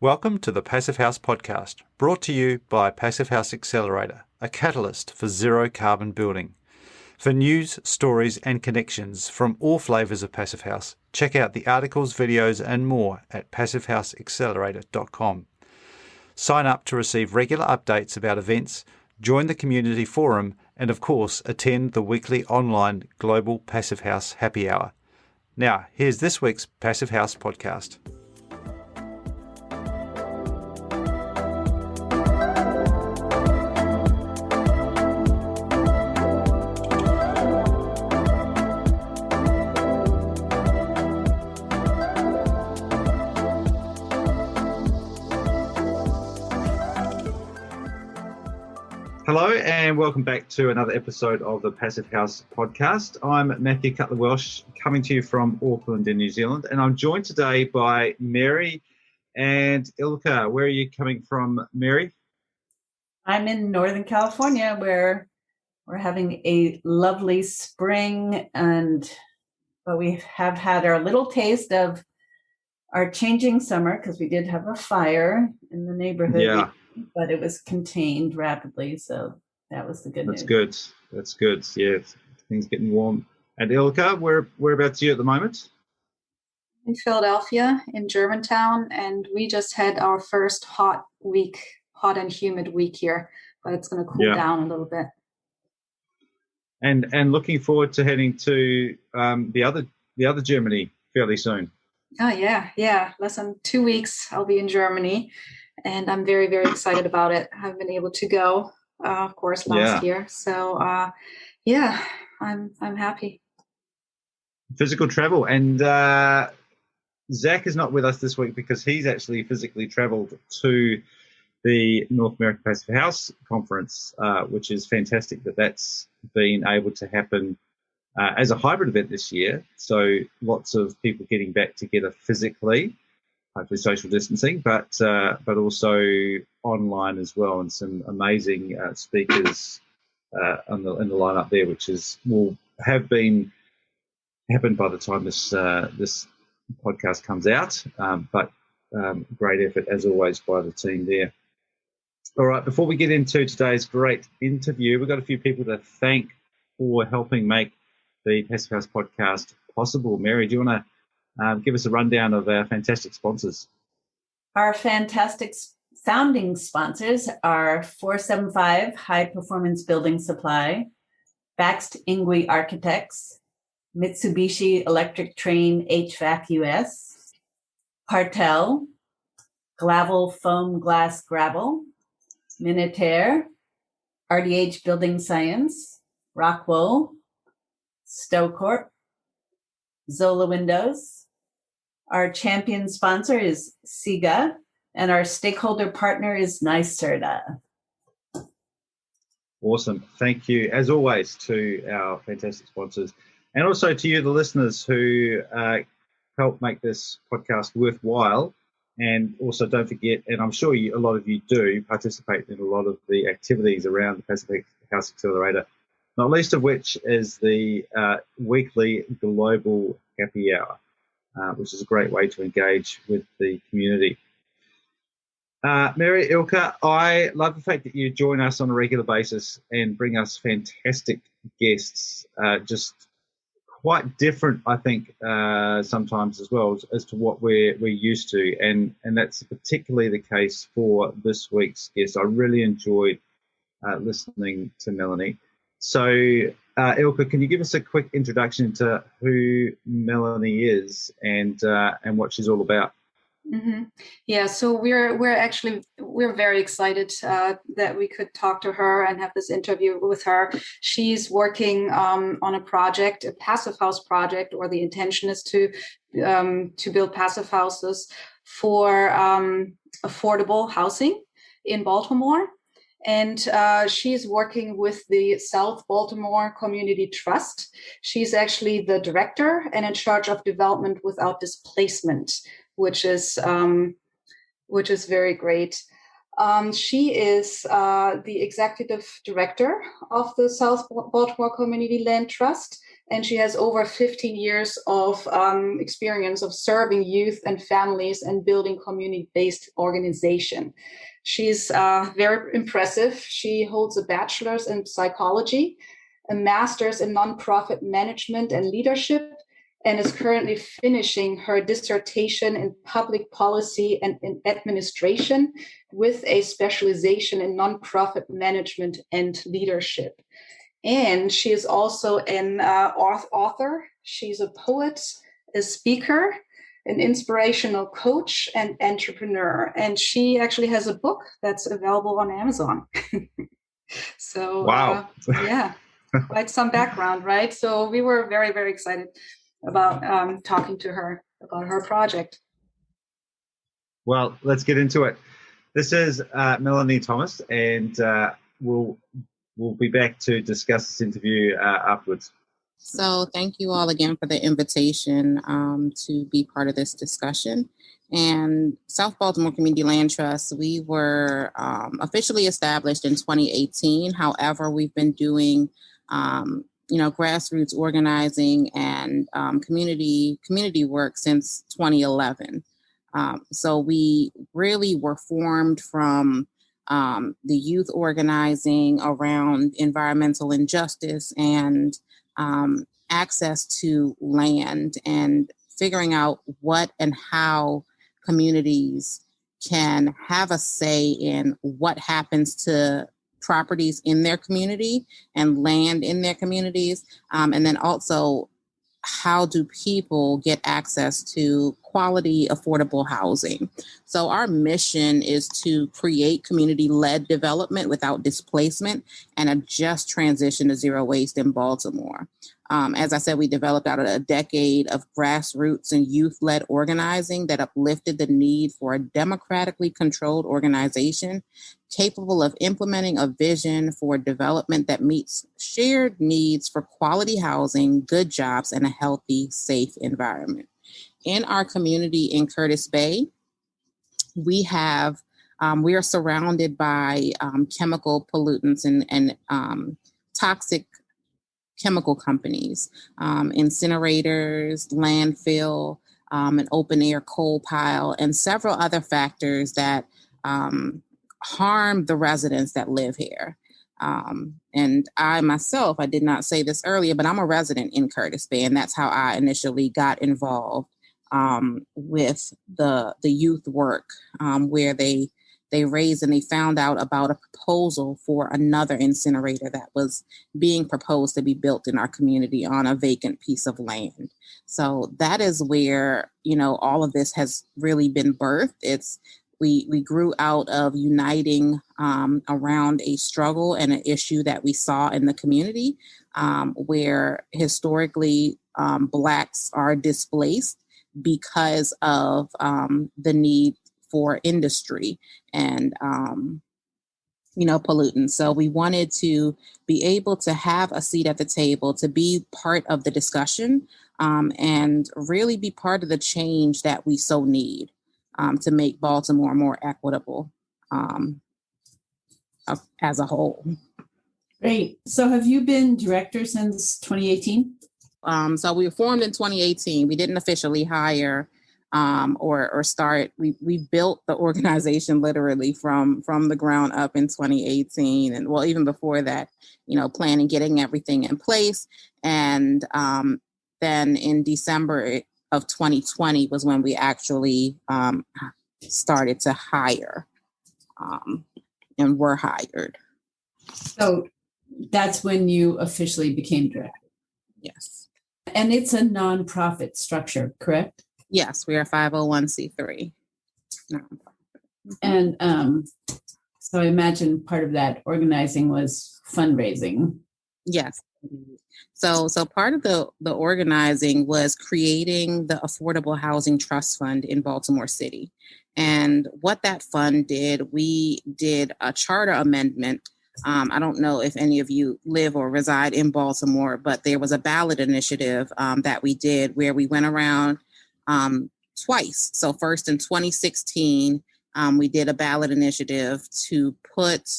Welcome to the Passive House podcast, brought to you by Passive House Accelerator, a catalyst for zero carbon building. For news, stories, and connections from all flavours of Passive House, check out the articles, videos, and more at passivehouseaccelerator.com. Sign up to receive regular updates about events, join the community forum, and of course, attend the weekly online Global Passive House Happy Hour. Now, here's this week's Passive House podcast. Hello and welcome back to another episode of the Passive House podcast. I'm Matthew Cutler-Welsh, coming to you from Auckland in New Zealand, and I'm joined today by Meleny and Ilka. Where are you coming from, Mary? I'm in Northern California, where we're having a lovely spring, but we have had our little taste of our changing summer because we did have a fire in the neighborhood. Yeah. But it was contained rapidly, so that was the good news. That's good. Yeah, things getting warm. And Ilka, whereabouts are you at the moment? In Philadelphia, in Germantown, and we just had our first hot and humid week here, but it's going to cool down a little bit. And looking forward to heading to the other Germany fairly soon. Oh yeah. Less than 2 weeks, I'll be in Germany. And I'm very, very excited about it. I've been able to go, of course, last year. So, I'm happy. Physical travel. And Zach is not with us this week because he's actually physically traveled to the North American Passive House Conference, which is fantastic that's been able to happen as a hybrid event this year. So lots of people getting back together physically. Hopefully social distancing, but also online as well, and some amazing speakers in the lineup there, which will have happened by the time this podcast comes out. But great effort as always by the team there. All right, before we get into today's great interview, we've got a few people to thank for helping make the Passive House podcast possible. Mary, do you want to give us a rundown of our fantastic sponsors? Our fantastic founding sponsors are 475 High Performance Building Supply, Baxt Ingwe Architects, Mitsubishi Electric Train HVAC US, Partel, Glavel Foam Glass Gravel, Minutair, RDH Building Science, Rockwool, Stow-Corp, Zola Windows. Our champion sponsor is SIGA, and our stakeholder partner is NYSERDA. Awesome. Thank you, as always, to our fantastic sponsors, and also to you, the listeners, who help make this podcast worthwhile. And also don't forget, and I'm sure a lot of you do, participate in a lot of the activities around the Passive House Accelerator, not least of which is the weekly Global Happy Hour, which is a great way to engage with the community. Mary, Ilka, I love the fact that you join us on a regular basis and bring us fantastic guests, just quite different, I think, sometimes as well as to what we're used to. And that's particularly the case for this week's guest. I really enjoyed listening to Meleny. So, Ilka, can you give us a quick introduction to who Meleny is and what she's all about? Mm-hmm. Yeah, so we're very excited that we could talk to her and have this interview with her. She's working on a project, a passive house project, or the intention is to build passive houses for affordable housing in Baltimore. And she's working with the South Baltimore Community Trust. She's actually the director and in charge of development without displacement, which is very great. She is the executive director of the South Baltimore Community Land Trust, and she has over 15 years of experience of serving youth and families and building community-based organization. She's very impressive. She holds a bachelor's in psychology, a master's in nonprofit management and leadership, and is currently finishing her dissertation in public policy and in administration with a specialization in nonprofit management and leadership. And she is also an author. She's a poet, a speaker, an inspirational coach, and entrepreneur. And she actually has a book that's available on Amazon. So, wow. Yeah, quite some background, right? So we were very, very excited about talking to her about her project. Well, let's get into it. This is Meleny Thomas, and we'll be back to discuss this interview afterwards. So thank you all again for the invitation to be part of this discussion. And South Baltimore Community Land Trust, we were officially established in 2018. However, we've been doing grassroots organizing and community work since 2011. So we really were formed from the youth organizing around environmental injustice and access to land, and figuring out what and how communities can have a say in what happens to properties in their community and land in their communities. And then also, how do people get access to quality, affordable housing? So our mission is to create community-led development without displacement and a just transition to zero waste in Baltimore. As I said, we developed out of a decade of grassroots and youth-led organizing that uplifted the need for a democratically controlled organization capable of implementing a vision for development that meets shared needs for quality housing, good jobs, and a healthy, safe environment. In our community in Curtis Bay, we are surrounded by chemical pollutants and toxic chemical companies, incinerators, landfill, an open air coal pile, and several other factors that harm the residents that live here. And I myself, I did not say this earlier, but I'm a resident in Curtis Bay, and that's how I initially got involved with the youth work, where they raised and they found out about a proposal for another incinerator that was being proposed to be built in our community on a vacant piece of land. So that is where, all of this has really been birthed. We grew out of uniting around a struggle and an issue that we saw in the community, where historically Blacks are displaced because of the need for industry and, pollutants. So we wanted to be able to have a seat at the table, to be part of the discussion, and really be part of the change that we so need to make Baltimore more equitable as a whole. Great. So have you been director since 2018? So we were formed in 2018. We didn't officially hire or start. We built the organization literally from the ground up in 2018, and well, even before that, planning, getting everything in place, and then in December of 2020 was when we actually started to hire, and were hired. So that's when you officially became director. Yes. And it's a nonprofit structure, correct? Yes, we are 501c3 nonprofit. And so I imagine part of that organizing was fundraising. Yes. So part of the organizing was creating the Affordable Housing Trust Fund in Baltimore City. And what that fund did, we did a charter amendment. I don't know if any of you live or reside in Baltimore, but there was a ballot initiative that we did where we went around twice. So first in 2016, we did a ballot initiative to put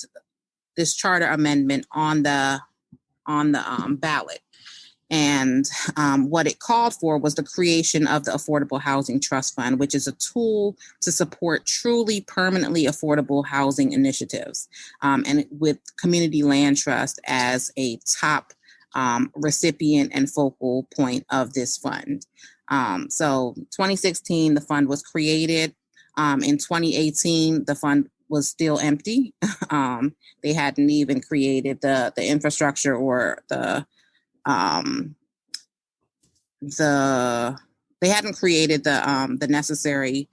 this charter amendment on the ballot. And what it called for was the creation of the Affordable Housing Trust Fund, which is a tool to support truly permanently affordable housing initiatives, and with Community Land Trust as a top recipient and focal point of this fund. So 2016, the fund was created. In 2018, the fund was still empty. They hadn't even created the infrastructure or they hadn't created the necessary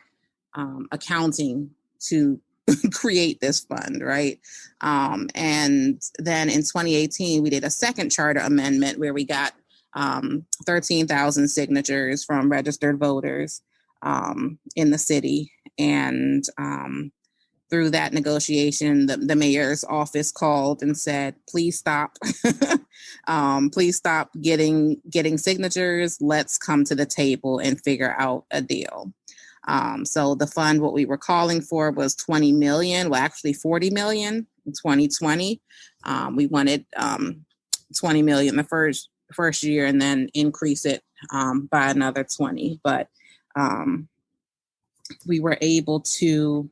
accounting to create this fund, right? And then in 2018, we did a second charter amendment where we got 13,000 signatures from registered voters in the city. And through that negotiation, the mayor's office called and said, please stop. Please stop getting signatures. Let's come to the table and figure out a deal. So the fund, what we were calling for was 20 million, well, actually 40 million in 2020. We wanted 20 million the first year and then increase it by another 20. But we were able to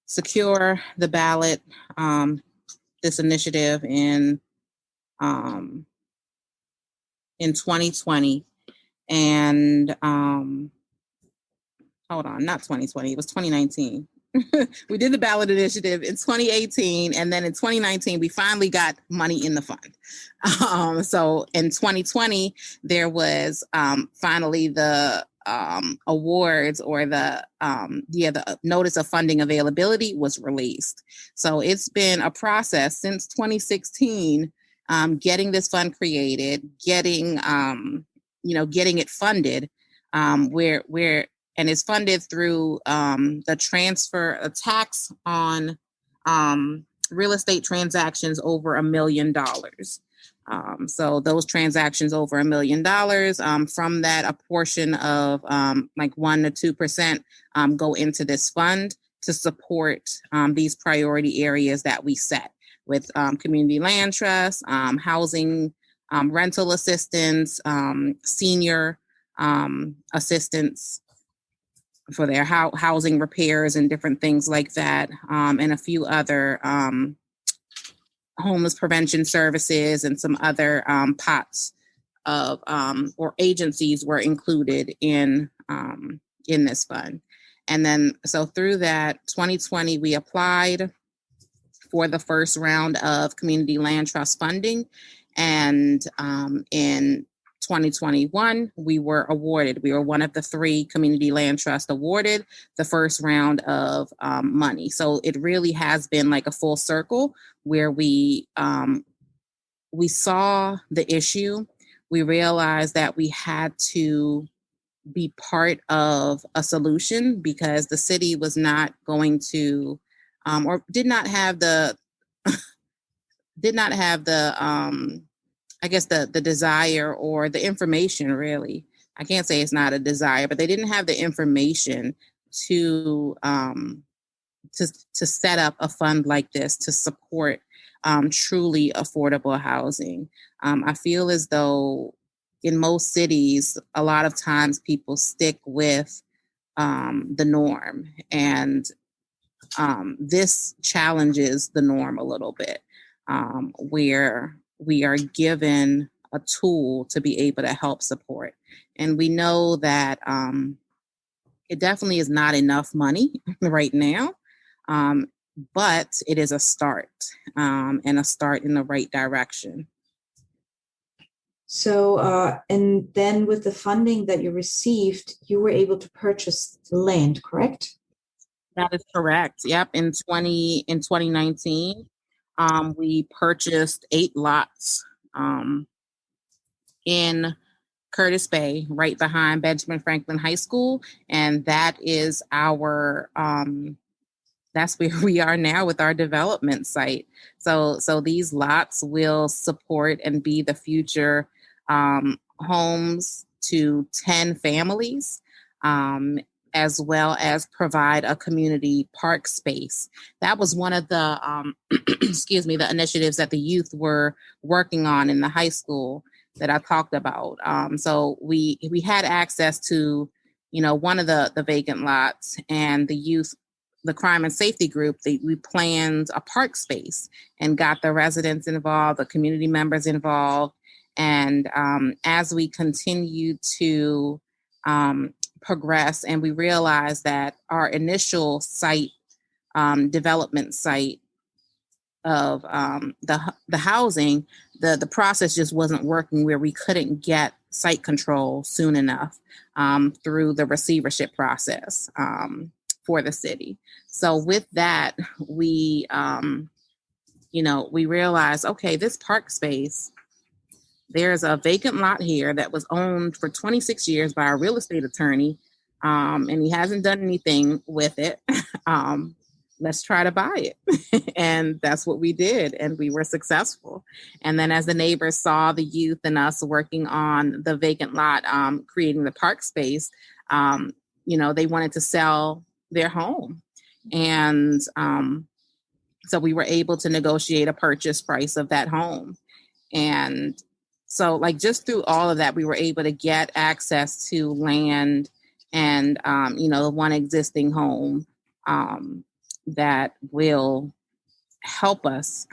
secure the ballot, this initiative in 2020. And hold on, not 2020, it was 2019. We did the ballot initiative in 2018, and then in 2019, we finally got money in the fund. So in 2020, there was finally the awards, or the notice of funding availability was released. So it's been a process since 2016, getting this fund created, getting it funded, and it's funded through the transfer, a tax on real estate transactions over $1 million. So those transactions over $1 million, from that, a portion of like 1% to 2% go into this fund to support these priority areas that we set with Community Land Trust, housing, rental assistance, senior assistance for their housing repairs and different things like that, and a few other homeless prevention services, and some other pots of or agencies were included in this fund. And then, so through that, 2020, we applied for the first round of Community Land Trust funding, and in 2021, we were awarded. We were one of the 3 Community Land Trust awarded the first round of money. So it really has been like a full circle where we saw the issue. We realized that we had to be part of a solution because the city was not going to, or did not have the I guess the desire or the information, really. I can't say it's not a desire, but they didn't have the information to set up a fund like this to support truly affordable housing. I feel as though in most cities, a lot of times people stick with the norm, and this challenges the norm a little bit, where we are given a tool to be able to help support. And we know that it definitely is not enough money right now, but it is a start, and a start in the right direction. So, and then with the funding that you received, you were able to purchase the land, correct? That is correct. Yep. In 2019, we purchased 8 lots in Curtis Bay, right behind Benjamin Franklin High School. And that is our, that's where we are now with our development site. So these lots will support and be the future homes to 10 families, as well as provide a community park space. That was one of the, the initiatives that the youth were working on in the high school. I talked about. So we had access to, one of the vacant lots, and the crime and safety group, we planned a park space and got the residents involved, the community members involved. And as we continued to progress, and we realized that our initial site, development site of the housing, the process just wasn't working, where we couldn't get site control soon enough through the receivership process for the city. So with that, we realized, okay, this park space, there's a vacant lot here that was owned for 26 years by a real estate attorney, and he hasn't done anything with it. Let's try to buy it. And that's what we did. And we were successful. And then as the neighbors saw the youth and us working on the vacant lot, creating the park space, they wanted to sell their home. And so we were able to negotiate a purchase price of that home. And so just through all of that, we were able to get access to land and, the one existing home that will help us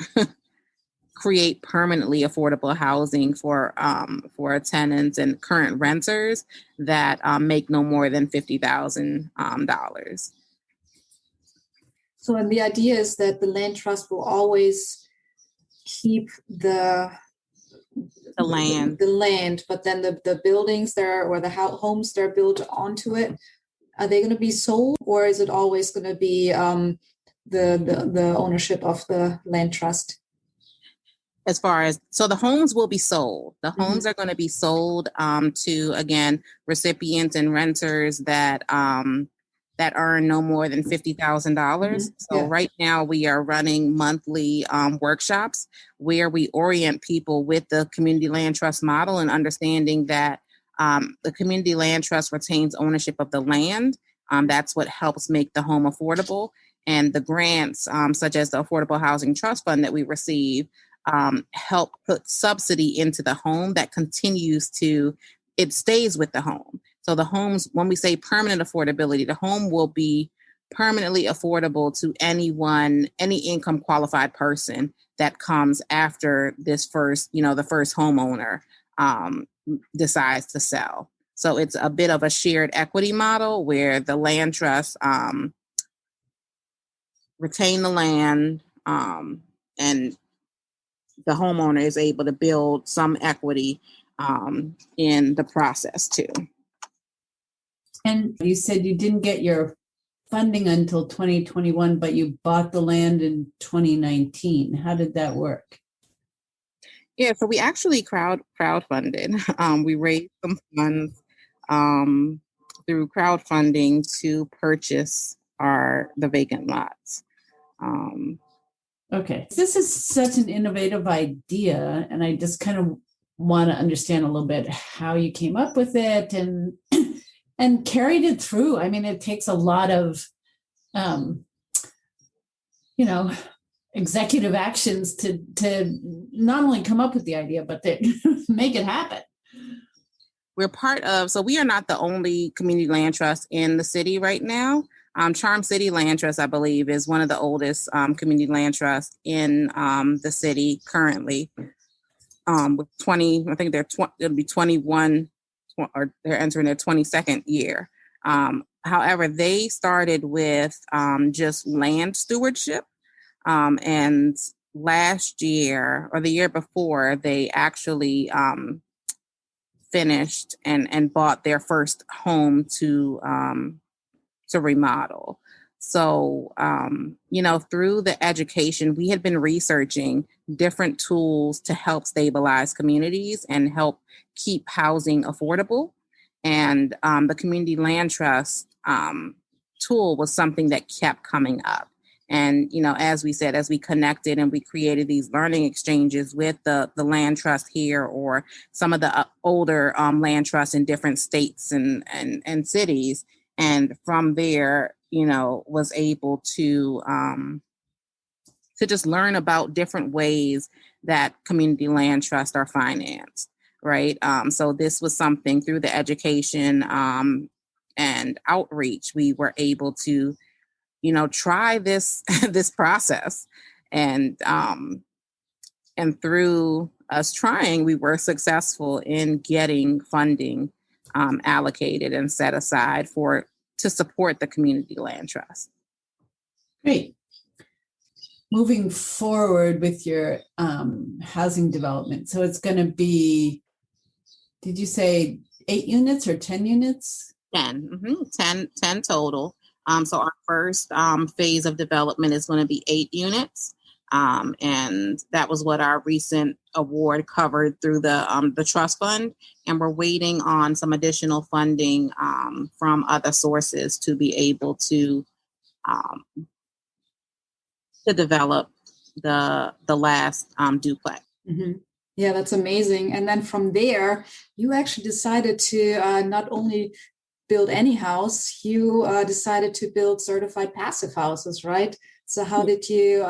create permanently affordable housing for tenants and current renters that make no more than $50,000. So, and the idea is that the land trust will always keep the land, but then the buildings there, or the homes that are built onto it, are they going to be sold, or is it always going to be the ownership of the land trust? So the homes will be sold. The homes are going to be sold to, again, recipients and renters that earn no more than $50,000. So right now we are running monthly workshops where we orient people with the community land trust model, and understanding that the community land trust retains ownership of the land. That's what helps make the home affordable. And the grants, such as the Affordable Housing Trust Fund that we receive, help put subsidy into the home that it stays with the home. So the homes, when we say permanent affordability, the home will be permanently affordable to anyone, any income qualified person that comes after this first, the first homeowner decides to sell. So it's a bit of a shared equity model where the land trust retain the land, and the homeowner is able to build some equity in the process too. And you said you didn't get your funding until 2021, but you bought the land in 2019. How did that work? Yeah, so we actually crowdfunded. We raised some funds through crowdfunding to purchase the vacant lots. Okay, this is such an innovative idea, and I just kind of want to understand a little bit how you came up with it and carried it through. I mean, it takes a lot of, executive actions to not only come up with the idea, but to make it happen. So we are not the only community land trust in the city right now. Charm City Land Trust, I believe, is one of the oldest community land trusts in the city currently. With 20, I think it'll be 21, or they're entering their 22nd year. However, they started with just land stewardship. And last year, or the year before, they actually finished and bought their first home to remodel. So, through the education, we had been researching different tools to help stabilize communities and help keep housing affordable. And the community land trust tool was something that kept coming up. And, as we said, as we connected and we created these learning exchanges with the land trust here, or some of the older land trusts in different states and cities. And from there, was able to just learn about different ways that community land trusts are financed. right? So this was something through the education and outreach, we were able to, try this this process, and through us trying, we were successful in getting funding allocated and set aside to support the community land trust. Great. Moving forward with your housing development. So it's going to be, did you say 8 units or 10 units? 10 total. So our first phase of development is going to be 8 units. And that was what our recent award covered through the trust fund. And we're waiting on some additional funding from other sources to be able to develop the last duplex. Mm-hmm. Yeah, that's amazing. And then from there, you actually decided to not only build any house, you decided to build certified passive houses, right? So how did you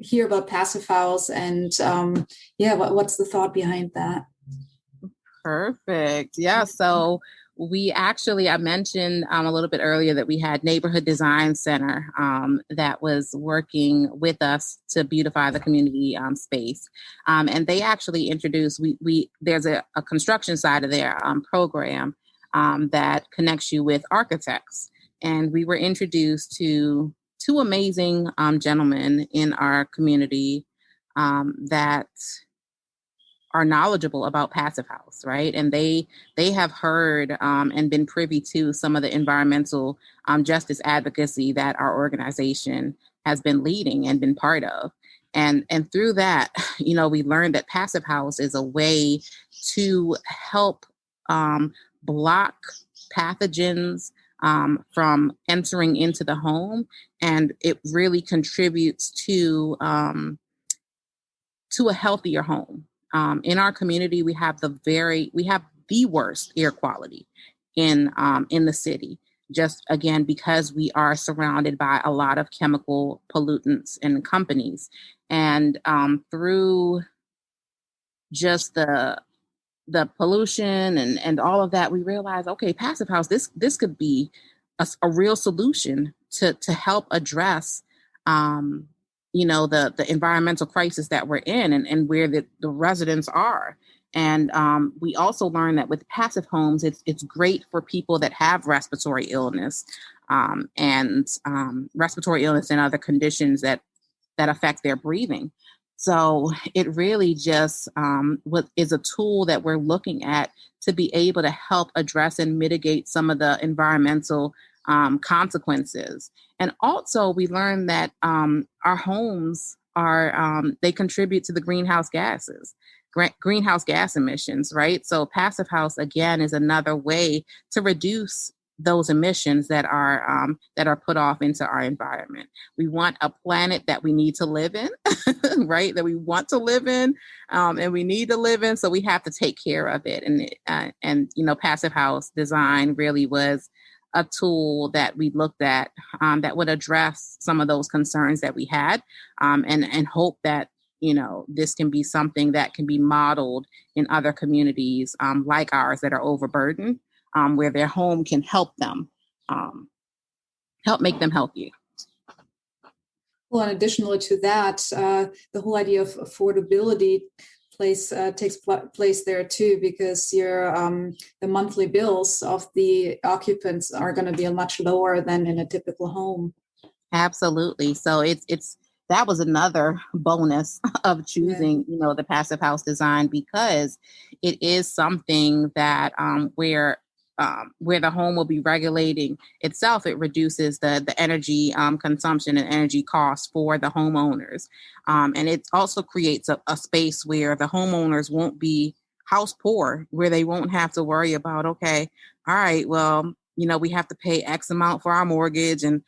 hear about passive house, and what's the thought behind that? Perfect. Yeah. So we actually, I mentioned a little bit earlier that we had Neighborhood Design Center that was working with us to beautify the community space. And they actually introduced, there's a construction side of their program that connects you with architects. And we were introduced to 2 amazing gentlemen in our community that are knowledgeable about passive house, right? And they have heard and been privy to some of the environmental justice advocacy that our organization has been leading and been part of. And through that, we learned that passive house is a way to help block pathogens from entering into the home, and it really contributes to a healthier home. In our community, we have the worst air quality in the city. Just again, because we are surrounded by a lot of chemical pollutants and companies, and through just the pollution and all of that, we realized, okay, passive house, this could be a real solution to help address the environmental crisis that we're in and where the residents are. And we also learned that with passive homes, it's great for people that have respiratory illness and respiratory illness and other conditions that affect their breathing. So it really just is a tool that we're looking at to be able to help address and mitigate some of the environmental consequences. And also we learned that our homes they contribute to the greenhouse gas emissions, right? So passive house, again, is another way to reduce those emissions that are put off into our environment. We want a planet that we need to live in, right? That we want to live in, and we need to live in. So we have to take care of it. And passive house design really was a tool that we looked at that would address some of those concerns that we had, and hope that this can be something that can be modeled in other communities like ours that are overburdened. Where their home can help them, help make them healthier. Well, and additionally to that, the whole idea of affordability takes place there too, because the monthly bills of the occupants are going to be much lower than in a typical home. Absolutely. So that was another bonus of choosing, the passive house design, because it is something that where the home will be regulating itself, it reduces the energy consumption and energy costs for the homeowners. And it also creates a space where the homeowners won't be house poor, where they won't have to worry about, okay, all right, well, we have to pay X amount for our mortgage and,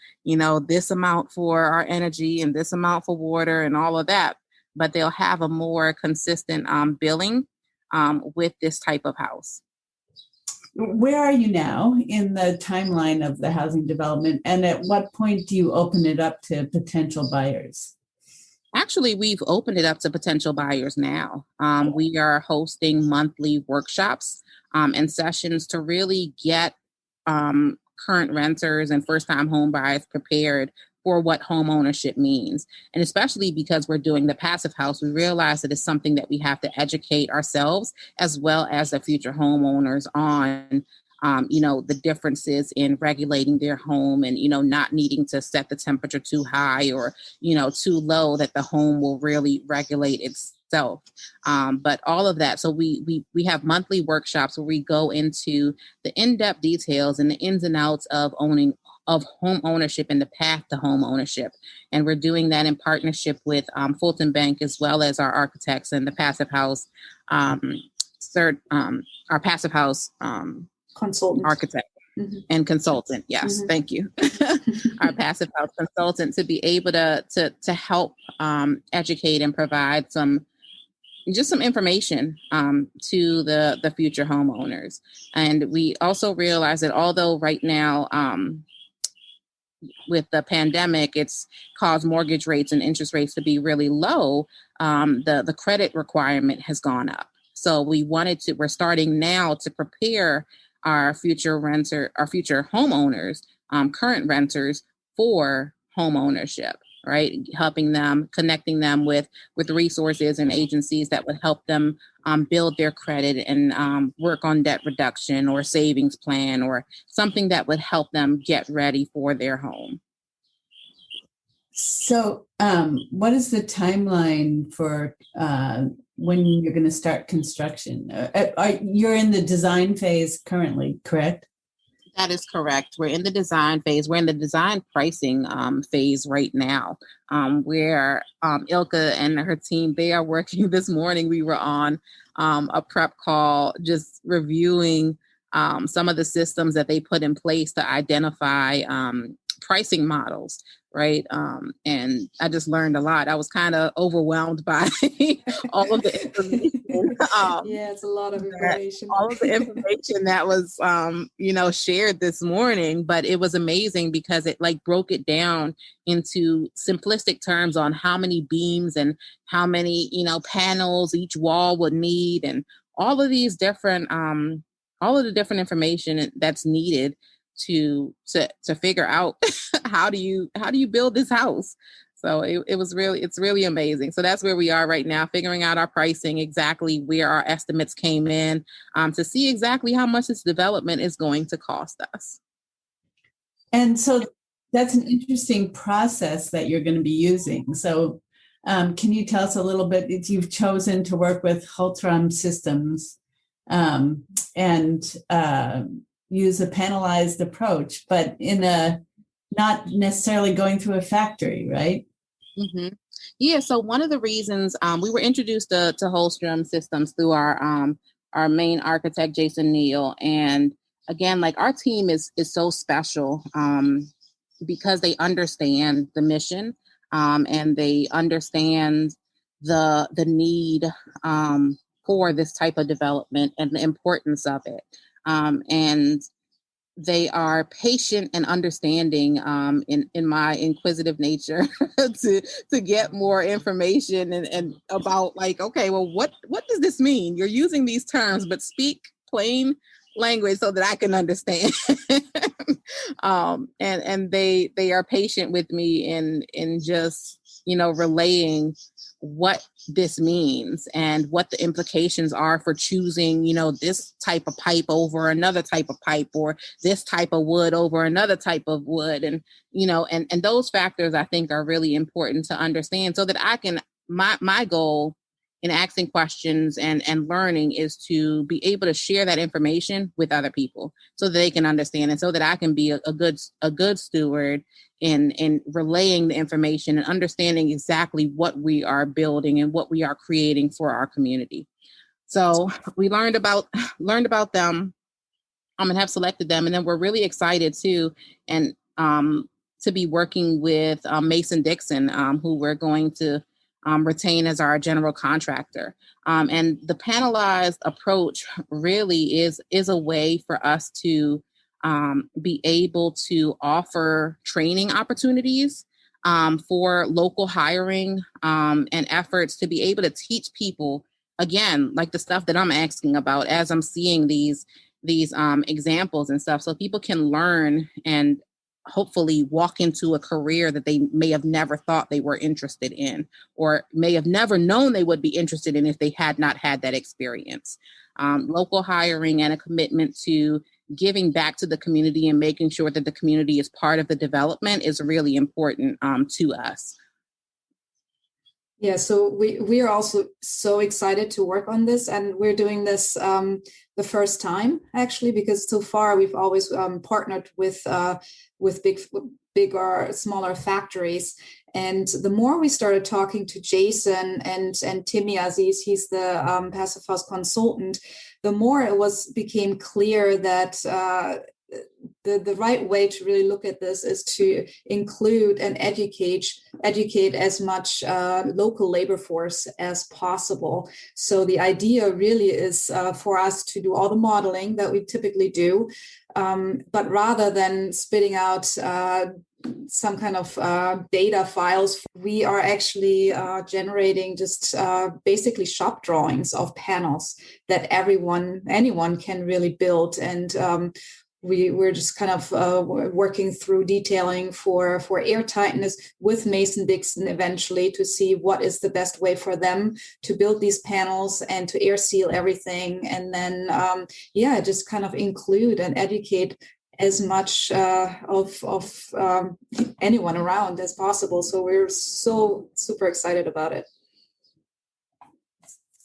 this amount for our energy and this amount for water and all of that. But they'll have a more consistent billing with this type of house. Where are you now in the timeline of the housing development? And at what point do you open it up to potential buyers? Actually, we've opened it up to potential buyers now. We are hosting monthly workshops and sessions to really get current renters and first-time home buyers prepared for what home ownership means. And especially because we're doing the passive house, we realize that it's something that we have to educate ourselves as well as the future homeowners on. The differences in regulating their home and, not needing to set the temperature too high or, too low that the home will really regulate itself. But all of that. So we have monthly workshops where we go into the in-depth details and the ins and outs of home ownership and the path to home ownership. And we're doing that in partnership with Fulton Bank, as well as our architects and the passive house, our passive house, consultant, architect, and consultant. Yes, thank you. Our passive house consultant to be able to help educate and provide some information to the future homeowners. And we also realize that although right now with the pandemic, it's caused mortgage rates and interest rates to be really low, the credit requirement has gone up. So we're starting now to prepare our future homeowners, current renters, for home ownership, right? Helping them, connecting them with resources and agencies that would help them build their credit and work on debt reduction or savings plan or something that would help them get ready for their home. So what is the timeline for when you're going to start construction? You're in the design phase currently, correct? That is correct. We're in the design phase. We're in the design pricing phase right now, where Ilka and her team, they are working this morning. We were on a prep call just reviewing some of the systems that they put in place to identify pricing models, right? And I just learned a lot. I was kind of overwhelmed by all of the information. It's a lot of information. All of the information that was, shared this morning, but it was amazing because it broke it down into simplistic terms on how many beams and how many, panels each wall would need, and all of these different, all of the different information that's needed to figure out how do you build this house. So it's really amazing. So that's where we are right now, figuring out our pricing, exactly where our estimates came in, to see exactly how much this development is going to cost us. And so that's an interesting process that you're going to be using. So can you tell us a little bit? You've chosen to work with Hultram Systems and use a panelized approach, but in a not necessarily going through a factory, right? Mm-hmm. Yeah. So one of the reasons we were introduced to Hultram Systems through our main architect, Jason Neal. And again, our team is so special because they understand the mission and they understand the need for this type of development and the importance of it. And they are patient and understanding in my inquisitive nature to get more information and about okay, well, what does this mean? You're using these terms, but speak plain language so that I can understand. And they are patient with me in just relaying what this means and what the implications are for choosing, this type of pipe over another type of pipe, or this type of wood over another type of wood. And, and those factors I think are really important to understand so that I can, my goal in asking questions and learning is to be able to share that information with other people so that they can understand, and so that I can be a good steward in relaying the information and understanding exactly what we are building and what we are creating for our community. So we learned about them and have selected them, and then we're really excited too, and to be working with Mason Dixon, who we're going to retain as our general contractor. And the panelized approach really is a way for us to be able to offer training opportunities for local hiring and efforts to be able to teach people, again, like the stuff that I'm asking about as I'm seeing these examples and stuff, so people can learn and hopefully walk into a career that they may have never thought they were interested in, or may have never known they would be interested in if they had not had that experience. Local hiring and a commitment to giving back to the community and making sure that the community is part of the development is really important to us. Yeah, so we are also so excited to work on this, and we're doing this the first time actually, because so far we've always partnered with big or smaller factories. And the more we started talking to Jason and Timmy Aziz, he's the Passive House consultant, the more it became clear that the right way to really look at this is to include and educate as much local labor force as possible. So the idea really is for us to do all the modeling that we typically do, but rather than spitting out some kind of data files, we are actually generating just basically shop drawings of panels that anyone can really build. And we're just kind of working through detailing for air tightness with Mason-Dixon eventually to see what is the best way for them to build these panels and to air seal everything. And then, just kind of include and educate as much of anyone around as possible. So we're so super excited about it.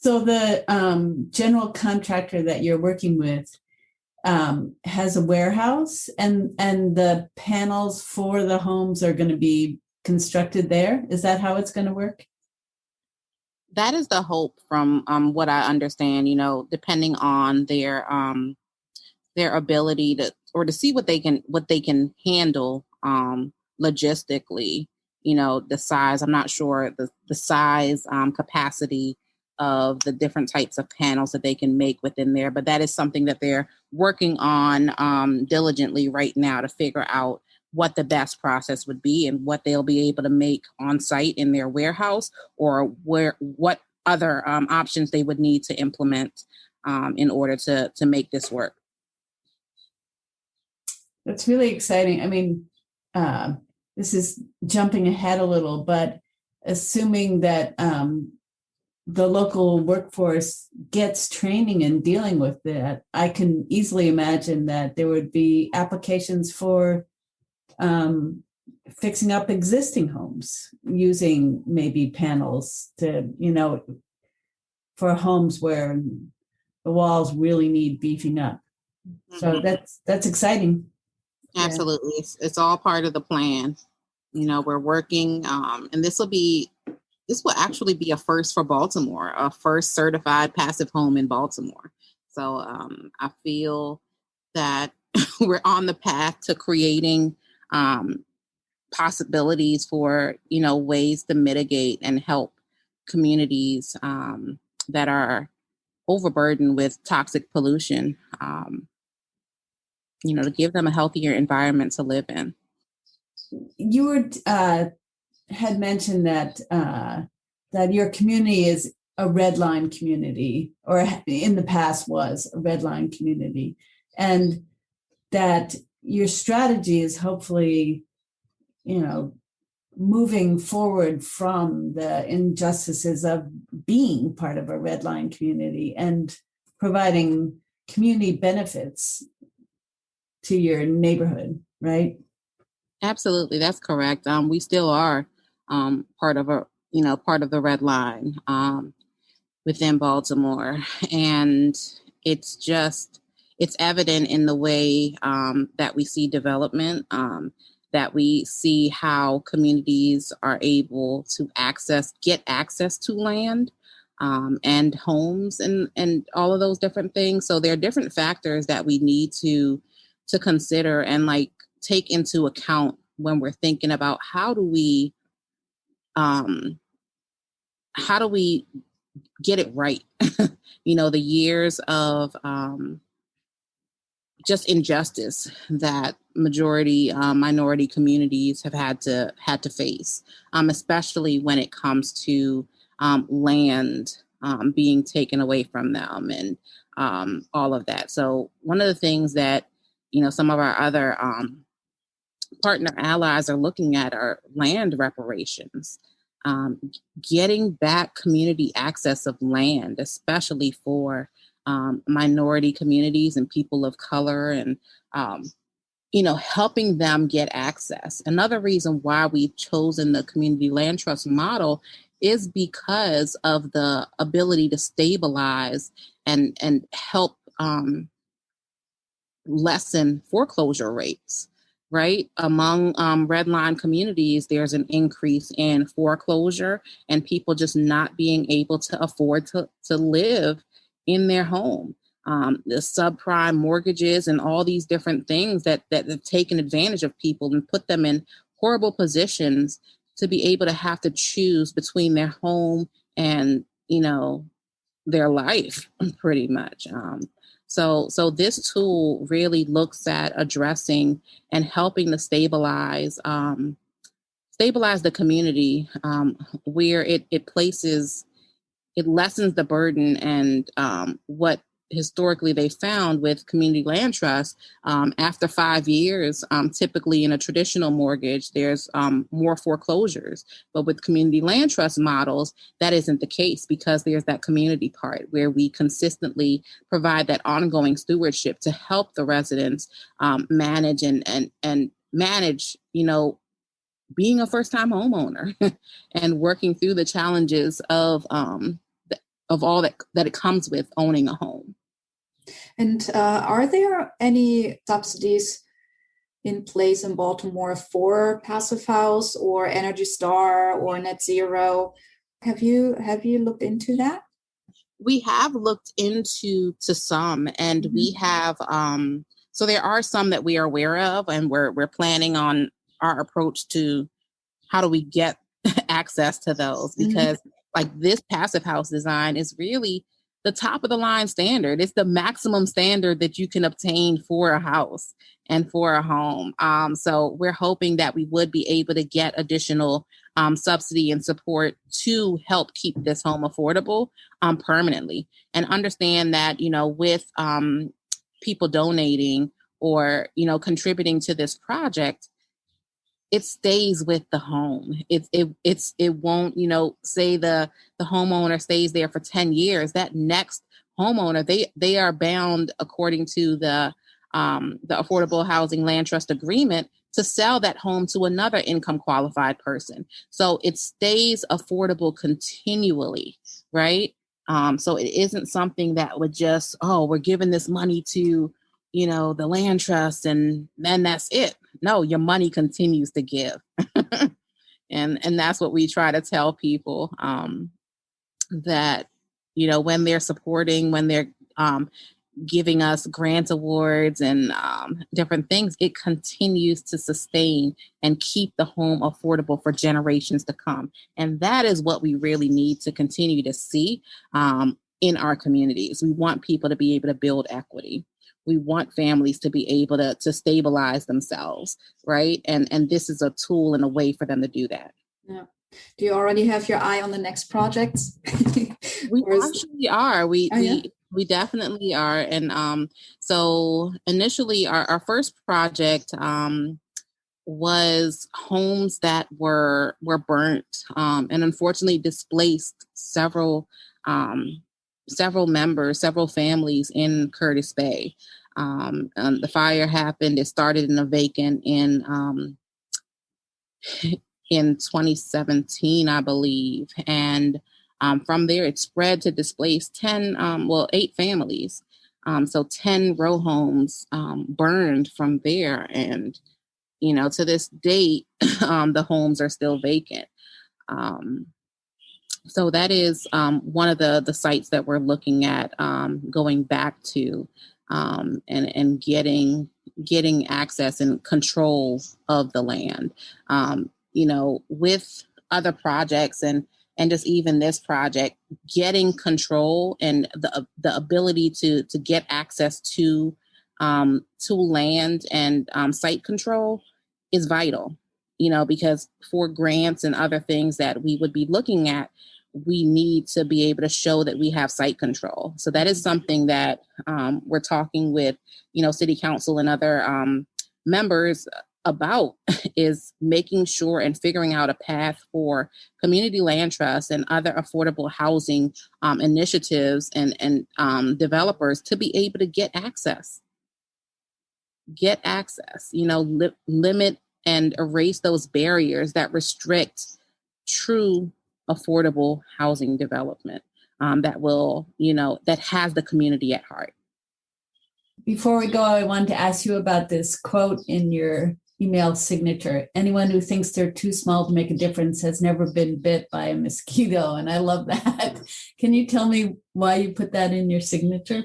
So the general contractor that you're working with has a warehouse, and the panels for the homes are going to be constructed there. Is that how it's going to work? That is the hope from what I understand, depending on their ability to see what they can handle logistically, the size. I'm not sure the size capacity of the different types of panels that they can make within there, but that is something that they're working on diligently right now to figure out what the best process would be and what they'll be able to make on site in their warehouse, or what other options they would need to implement in order to make this work. That's really exciting. I mean, this is jumping ahead a little, but assuming that the local workforce gets training in dealing with that, I can easily imagine that there would be applications for fixing up existing homes using maybe panels to, for homes where the walls really need beefing up. Mm-hmm. So that's exciting. Absolutely. Yeah. It's all part of the plan. We're working, and this will actually be a first for Baltimore, a first certified passive home in Baltimore. So I feel that we're on the path to creating possibilities for, ways to mitigate and help communities that are overburdened with toxic pollution, to give them a healthier environment to live in. You had mentioned that your community is a red line community, or in the past was a red line community, and that your strategy is hopefully, moving forward from the injustices of being part of a red line community and providing community benefits to your neighborhood, right? Absolutely, that's correct. We still are part of the red line within Baltimore, and it's evident in the way that we see development, that we see how communities are able to get access to land and homes and all of those different things. So there are different factors that we need to consider and take into account when we're thinking about how do we get it right. The years of just injustice that majority minority communities have had to face, especially when it comes to land being taken away from them and all of that. So one of the things that some of our other partner allies are looking at are land reparations, getting back community access of land, especially for minority communities and people of color, and helping them get access. Another reason why we've chosen the community land trust model is because of the ability to stabilize and help lessen foreclosure rates. Right? Among redline communities, there's an increase in foreclosure and people just not being able to afford to live in their home. The subprime mortgages and all these different things that have taken advantage of people and put them in horrible positions to be able to have to choose between their home and, their life, pretty much. So this tool really looks at addressing and helping to stabilize the community, where it lessens the burden and what historically they found with community land trust. After 5 years, typically in a traditional mortgage, there's more foreclosures. But with community land trust models, that isn't the case because there's that community part where we consistently provide that ongoing stewardship to help the residents manage and manage, being a first-time homeowner and working through the challenges of all that it comes with owning a home. And are there any subsidies in place in Baltimore for Passive House or Energy Star or Net Zero? Have you looked into that? We have looked into some, and we have so there are some that we are aware of, and we're planning on our approach to how do we get access to those, because like this Passive House design is really the top of the line standard. It's the maximum standard that you can obtain for a house and for a home. So we're hoping that we would be able to get additional subsidy and support to help keep this home affordable permanently, and understand that, with people donating or, contributing to this project, it stays with the home. It won't, say the homeowner stays there for 10 years. That next homeowner, they are bound according to the Affordable Housing Land Trust Agreement to sell that home to another income qualified person. So it stays affordable continually, right? So it isn't something that would just, we're giving this money to, the land trust and then that's it. No, your money continues to give. and that's what we try to tell people, that, when they're supporting, when they're giving us grant awards and different things, it continues to sustain and keep the home affordable for generations to come. And that is what we really need to continue to see in our communities. We want people to be able to build equity. We want families to be able to stabilize themselves, right? And this is a tool and a way for them to do that. Yeah. Do you already have your eye on the next projects? We actually are. We definitely are. And so initially our first project was homes that were burnt and unfortunately displaced several families in Curtis Bay. The fire happened. It started in a vacant in 2017, I believe. And from there, it spread to displace 8 families. So 10 row homes burned from there. And, to this date, the homes are still vacant. So that is one of the sites that we're looking at going back to and getting access and control of the land. With other projects and just even this project, getting control and the ability to get access to to land and site control is vital, because for grants and other things that we would be looking at, we need to be able to show that we have site control. So that is something that we're talking with, city council and other members about, is making sure and figuring out a path for community land trusts and other affordable housing initiatives and developers to be able to get access, limit and erase those barriers that restrict true affordable housing development that will, that has the community at heart. Before we go, I wanted to ask you about this quote in your email signature. Anyone who thinks they're too small to make a difference has never been bit by a mosquito. And I love that. Can you tell me why you put that in your signature?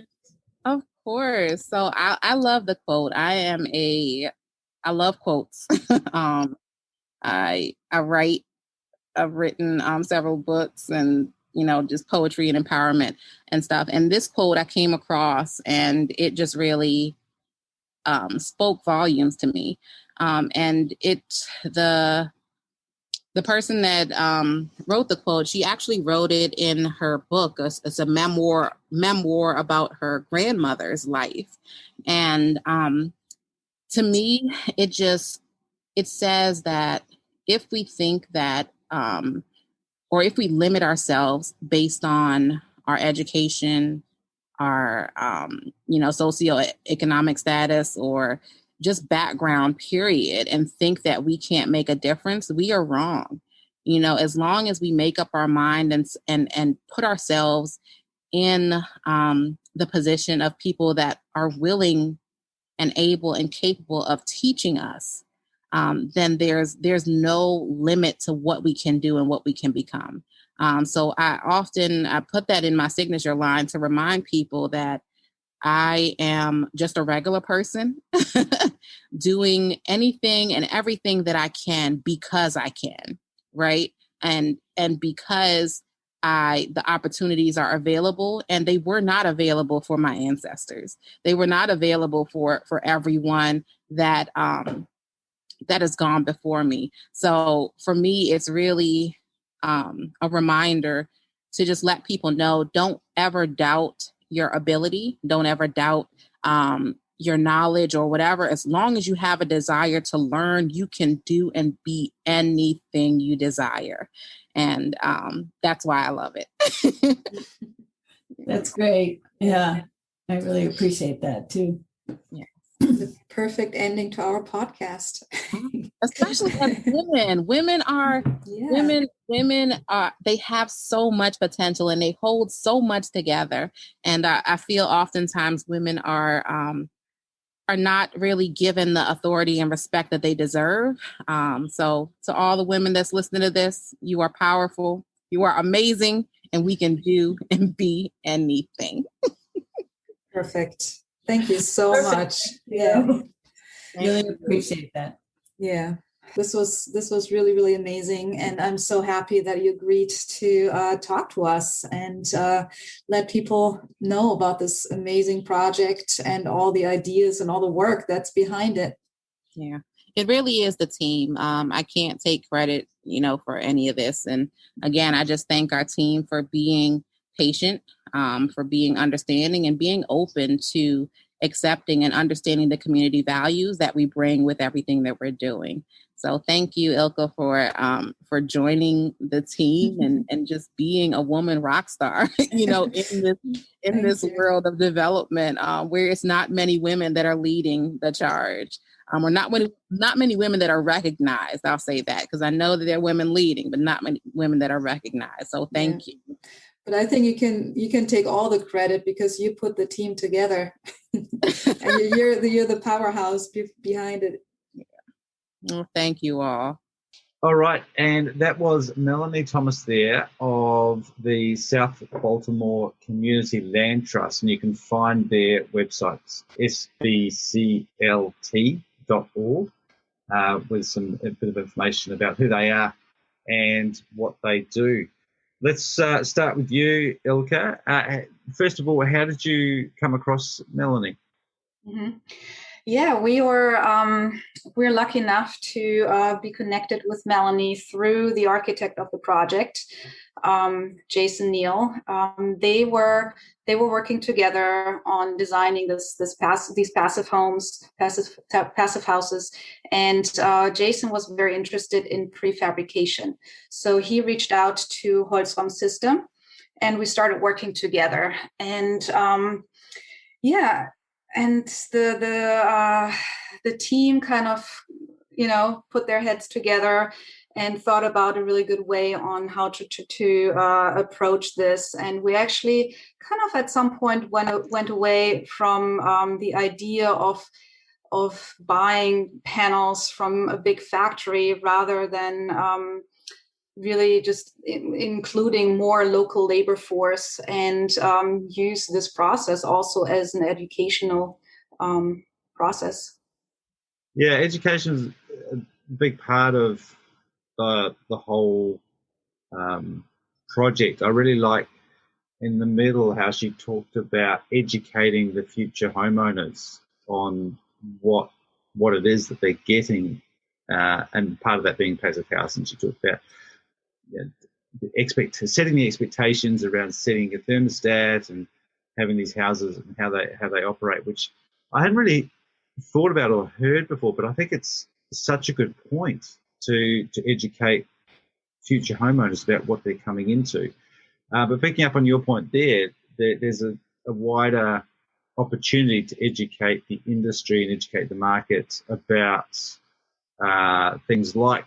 Of course. So I love the quote. I love quotes. I've written several books and, just poetry and empowerment and stuff. And this quote I came across and it just really spoke volumes to me. And the person that wrote the quote, she actually wrote it in her book. It's a memoir about her grandmother's life. And to me, it says that if we think that, or if we limit ourselves based on our education, our, socioeconomic status, or just background period, and think that we can't make a difference, we are wrong. As long as we make up our mind and put ourselves in the position of people that are willing and able and capable of teaching us, then there's no limit to what we can do and what we can become. So I put that in my signature line to remind people that I am just a regular person doing anything and everything that I can because I can, right? And because the opportunities are available, and they were not available for my ancestors. They were not available for everyone that has gone before me. So for me, it's really a reminder to just let people know, don't ever doubt your ability. Don't ever doubt your knowledge or whatever. As long as you have a desire to learn, you can do and be anything you desire. And that's why I love it. That's great. Yeah, I really appreciate that too. Yeah. The perfect ending to our podcast. Especially as women. Women are they have so much potential and they hold so much together. And I feel oftentimes women are not really given the authority and respect that they deserve. So to all the women that's listening to this, you are powerful, you are amazing, and we can do and be anything. Perfect. Thank you so much. Yeah. Really appreciate that. Yeah. This was really, really amazing. And I'm so happy that you agreed to talk to us and let people know about this amazing project and all the ideas and all the work that's behind it. Yeah, it really is the team. I can't take credit, for any of this. And again, I just thank our team for being patient, for being understanding and being open to accepting and understanding the community values that we bring with everything that we're doing. So thank you, Ilka, for joining the team and just being a woman rock star, in this world of development, where it's not many women that are leading the charge, or not many women that are recognized. I'll say that because I know that there are women leading, but not many women that are recognized. So thank you. But I think you can take all the credit because you put the team together, and you're the powerhouse behind it. Well, thank you all. All right, and that was Meleny Thomas there of the South Baltimore Community Land Trust, and you can find their websites, SBCLT.org, with a bit of information about who they are and what they do. Let's start with you, Ilka. First of all, how did you come across Meleny? Mm-hmm. Yeah, we're lucky enough to be connected with Meleny through the architect of the project, Jason Neal. They were working together on designing these passive homes, passive houses, and Jason was very interested in prefabrication. So he reached out to Holzraum System, and we started working together. And yeah. And the team kind of, put their heads together and thought about a really good way on how to approach this. And we actually kind of at some point went away from the idea of buying panels from a big factory rather than really just including more local labor force, and use this process also as an educational process. Yeah, education is a big part of the whole project. I really like in the middle how she talked about educating the future homeowners on what it is that they're getting, and part of that being passive house. And she talked about setting the expectations around setting a thermostat and having these houses and how they operate, which I hadn't really thought about or heard before, but I think it's such a good point to educate future homeowners about what they're coming into. But picking up on your point there's a wider opportunity to educate the industry and educate the market about things like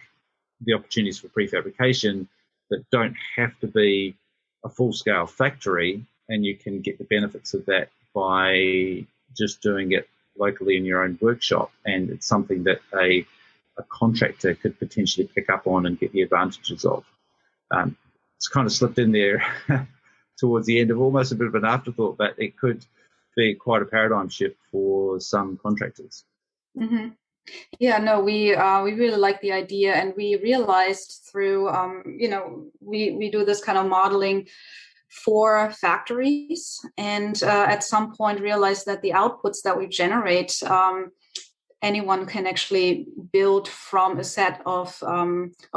the opportunities for prefabrication that don't have to be a full-scale factory, and you can get the benefits of that by just doing it locally in your own workshop. And it's something that a contractor could potentially pick up on and get the advantages of. It's kind of slipped in there towards the end of almost a bit of an afterthought, but it could be quite a paradigm shift for some contractors. Mm-hmm. Yeah, no, we really like the idea, and we realized through, we do this kind of modeling for factories, and at some point realized that the outputs that we generate, anyone can actually build from a set of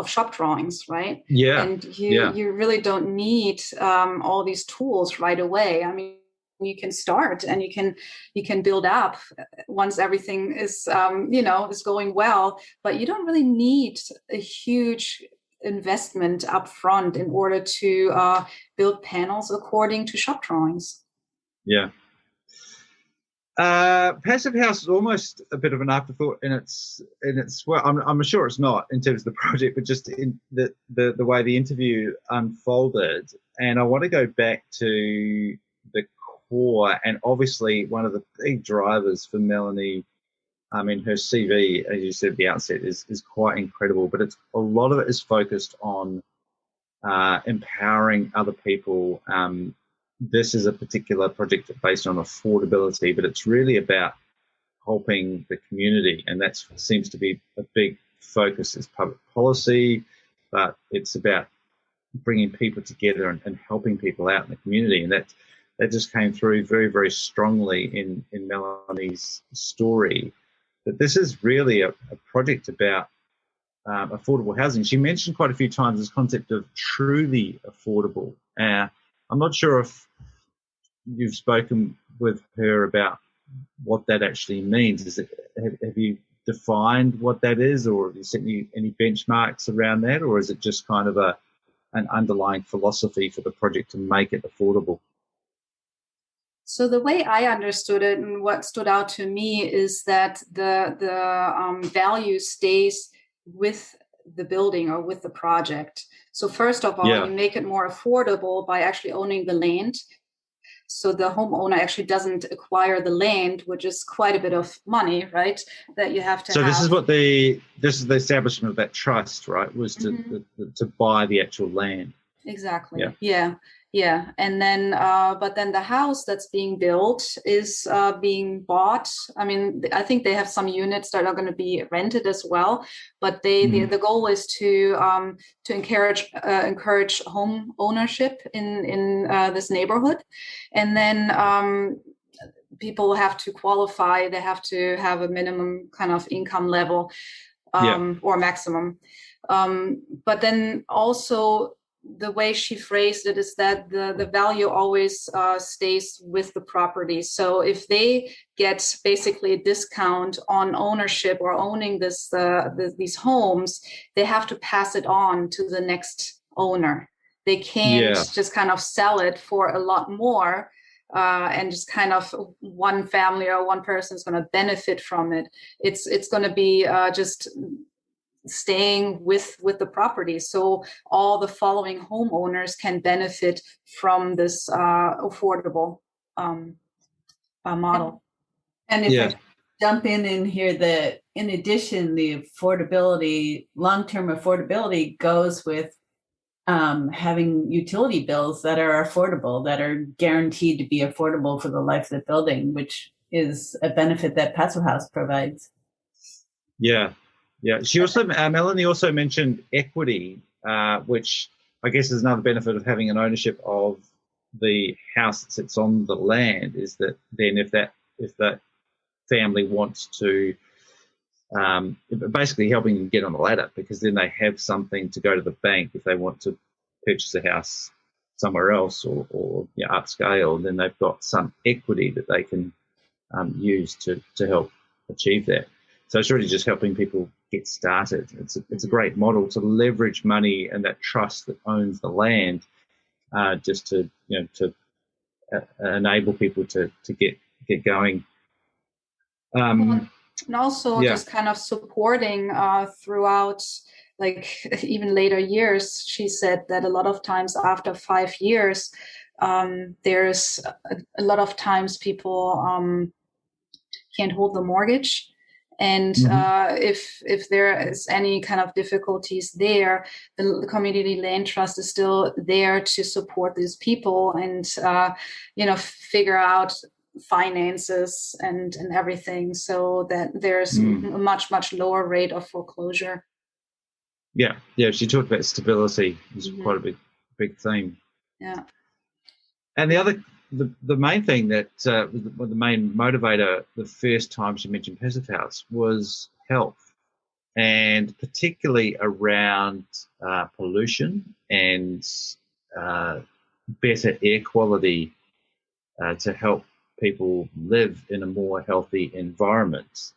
shop drawings, right? Yeah. And you really don't need all these tools right away. I mean, you can start and you can build up once everything is is going well, but you don't really need a huge investment up front in order to build panels according to shop drawings. Yeah. Passive house is almost a bit of an afterthought in its well, I'm sure it's not in terms of the project, but just in the way the interview unfolded. And I want to go back to the core, and obviously one of the big drivers for Meleny, her CV, as you said at the outset, is quite incredible, but a lot of it is focused on empowering other people. This is a particular project based on affordability, but it's really about helping the community, and that seems to be a big focus. It's public policy, but it's about bringing people together and helping people out in the community, and that just came through very, very strongly in Meleny's story. But this is really a project about affordable housing. She mentioned quite a few times this concept of truly affordable. I'm not sure if you've spoken with her about what that actually means. Have you defined what that is, or have you set any benchmarks around that, or is it just kind of an underlying philosophy for the project to make it affordable? So the way I understood it and what stood out to me is that the value stays with the building or with the project. So first of all, you make it more affordable by actually owning the land. So the homeowner actually doesn't acquire the land, which is quite a bit of money, right? That you have to. So this is the establishment of that trust, right? Was to buy the actual land. Exactly. Yeah. And then, but then the house that's being built is being bought. I mean, I think they have some units that are going to be rented as well. But the goal is to encourage home ownership in this neighborhood, and then people have to qualify. They have to have a minimum kind of income level, or maximum. But then also the way she phrased it is that the value always stays with the property. So if they get basically a discount on ownership or owning these homes, they have to pass it on to the next owner. They can't just kind of sell it for a lot more, and just kind of one family or one person is going to benefit from it. It's going to be just staying with the property. So all the following homeowners can benefit from this affordable model. And if I jump in here, in addition, the affordability, long-term affordability goes with having utility bills that are affordable, that are guaranteed to be affordable for the life of the building, which is a benefit that Passive House provides. Yeah. She also, Meleny also mentioned equity, which I guess is another benefit of having an ownership of the house that sits on the land, is that then if that family wants to, basically helping them get on the ladder, because then they have something to go to the bank if they want to purchase a house somewhere else or upscale, then they've got some equity that they can use to help achieve that. So it's really just helping people get started. It's a great model to leverage money and that trust that owns the land, just to enable people to get going. And also just kind of supporting throughout, like even later years. She said that a lot of times after 5 years, there's a lot of times people can't hold the mortgage. And if there is any kind of difficulties there, the community land trust is still there to support these people and figure out finances and everything, so that there's a much lower rate of foreclosure. Yeah. She talked about stability. It's quite a big theme. Yeah. And the main thing that the main motivator the first time she mentioned Passive House was health, and particularly around pollution and better air quality to help people live in a more healthy environment,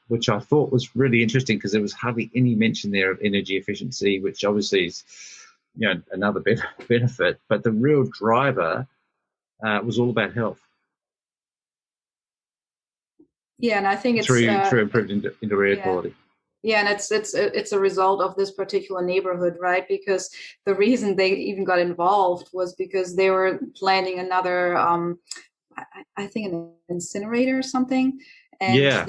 which I thought was really interesting because there was hardly any mention there of energy efficiency, which obviously is another benefit, but the real driver was all about health. Yeah, and I think it's through improved indoor air quality. Yeah, and it's a result of this particular neighborhood, right? Because the reason they even got involved was because they were planning another, I think, an incinerator or something, and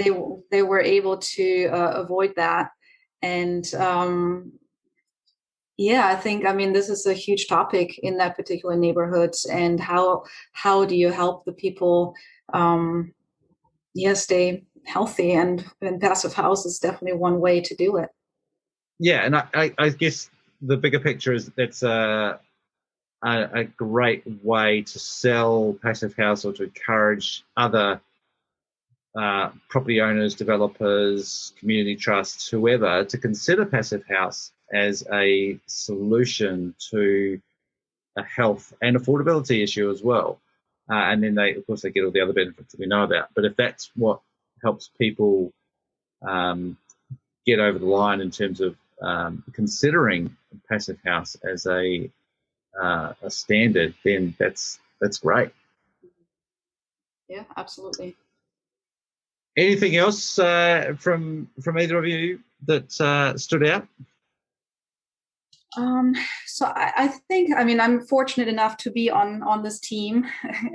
they were able to avoid that. And I think, this is a huge topic in that particular neighborhood, and how do you help the people stay healthy, and Passive House is definitely one way to do it. Yeah, and I guess the bigger picture is that's a great way to sell Passive House, or to encourage other property owners, developers, community trusts, whoever, to consider Passive House as a solution to a health and affordability issue as well. And then they get all the other benefits that we know about. But if that's what helps people get over the line in terms of considering Passive House as a standard, then that's great. Yeah, absolutely. Anything else from either of you that stood out? So I think, I'm fortunate enough to be on this team,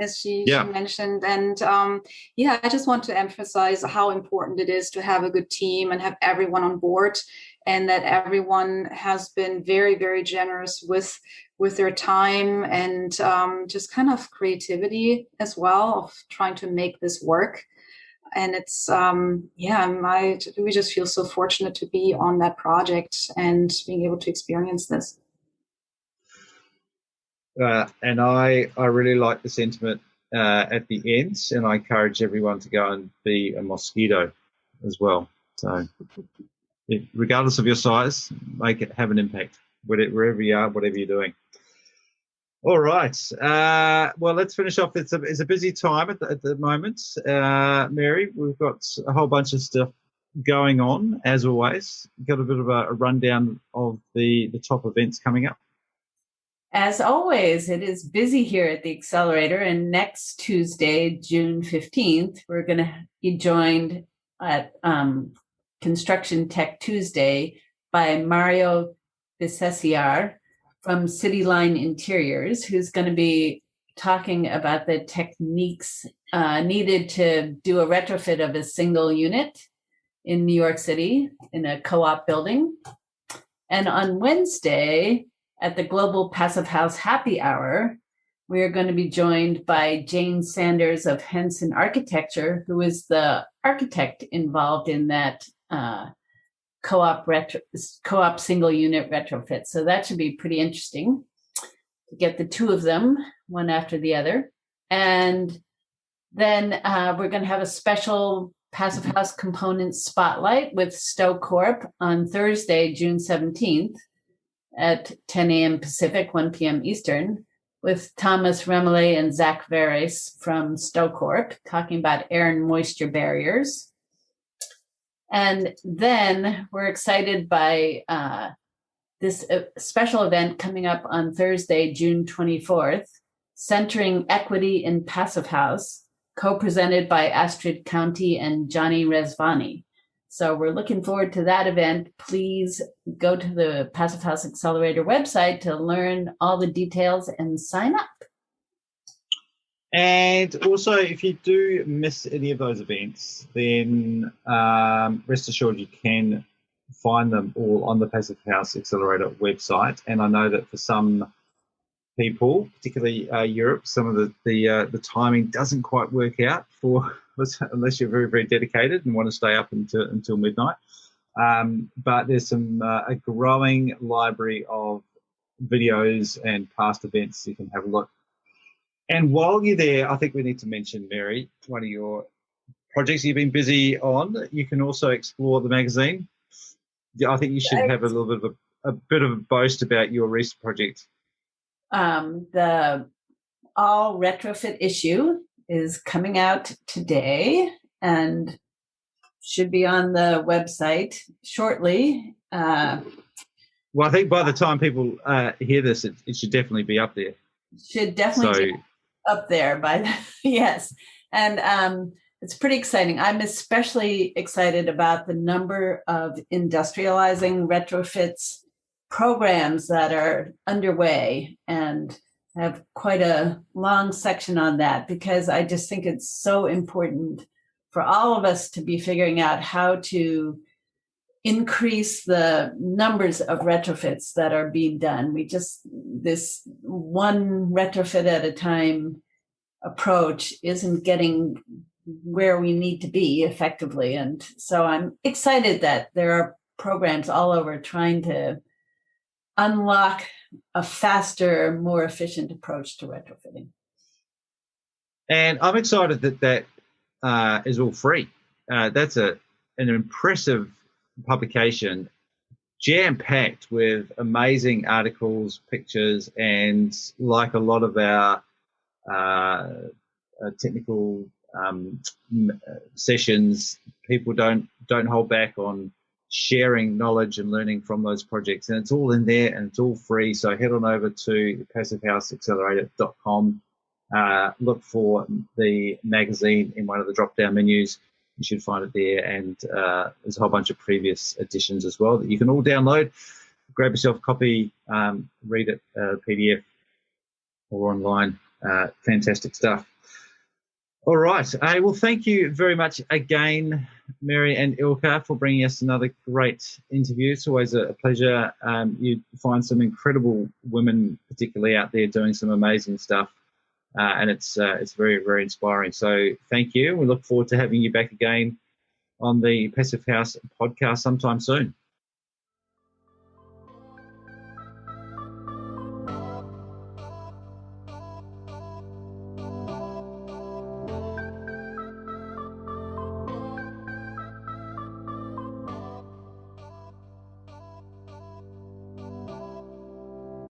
as she mentioned. And I just want to emphasize how important it is to have a good team and have everyone on board, and that everyone has been very, very generous with their time and just kind of creativity as well, of trying to make this work. And it's, we just feel so fortunate to be on that project and being able to experience this. And I really like the sentiment at the end, and I encourage everyone to go and be a mosquito as well. So, regardless of your size, make it have an impact wherever you are, whatever you're doing. All right. Well, let's finish off. It's a busy time at the moment, Mary. We've got a whole bunch of stuff going on, as always. Got a bit of a rundown of the top events coming up. As always, it is busy here at the Accelerator, and next Tuesday, June 15th, we're going to be joined at Construction Tech Tuesday by Mario Bisesiar from City Line Interiors, who's going to be talking about the techniques needed to do a retrofit of a single unit in New York City in a co-op building. And on Wednesday, at the Global Passive House Happy Hour, we are going to be joined by Jane Sanders of Henson Architecture, who is the architect involved in that co-op single unit retrofit. So that should be pretty interesting to get the two of them, one after the other. And then we're going to have a special Passive House Components Spotlight with Stowe Corp on Thursday, June 17th at 10 a.m. Pacific, 1 p.m. Eastern, with Thomas Remele and Zach Veres from Stowe Corp talking about air and moisture barriers. And then we're excited by this special event coming up on Thursday, June 24th, Centering Equity in Passive House, co-presented by Astrid County and Johnny Rezvani. So we're looking forward to that event. Please go to the Passive House Accelerator website to learn all the details and sign up. And also, if you do miss any of those events, then rest assured you can find them all on the Passive House Accelerator website. And I know that for some people, particularly Europe, some of the timing doesn't quite work out for unless you're very, very dedicated and want to stay up until midnight. But there's a growing library of videos and past events you can have a look. And while you're there, I think we need to mention, Mary, one of your projects you've been busy on. You can also explore the magazine. Yeah, I think you should have a little bit of a bit of a boast about your recent project. The all retrofit issue is coming out today and should be on the website shortly. Well, I think by the time people hear this, it should definitely be up there. Should definitely be up there yes. And it's pretty exciting. I'm especially excited about the number of industrializing retrofits programs that are underway, and I have quite a long section on that because I just think it's so important for all of us to be figuring out how to increase the numbers of retrofits that are being done. This one retrofit at a time approach isn't getting where we need to be effectively. And so I'm excited that there are programs all over trying to unlock a faster, more efficient approach to retrofitting. And I'm excited that is all free. That's an impressive publication, jam-packed with amazing articles, pictures, and like a lot of our technical sessions, people don't hold back on sharing knowledge and learning from those projects, and it's all in there and it's all free. So head on over to passivehouseaccelerator.com, look for the magazine in one of the drop-down menus. You should find it there, and there's a whole bunch of previous editions as well that you can all download. Grab yourself a copy, read it, PDF or online. Fantastic stuff. All right. Well, thank you very much again, Mary and Ilka, for bringing us another great interview. It's always a pleasure. You find some incredible women, particularly out there, doing some amazing stuff, and it's very, very inspiring. So thank you. We look forward to having you back again on the Passive House podcast sometime soon.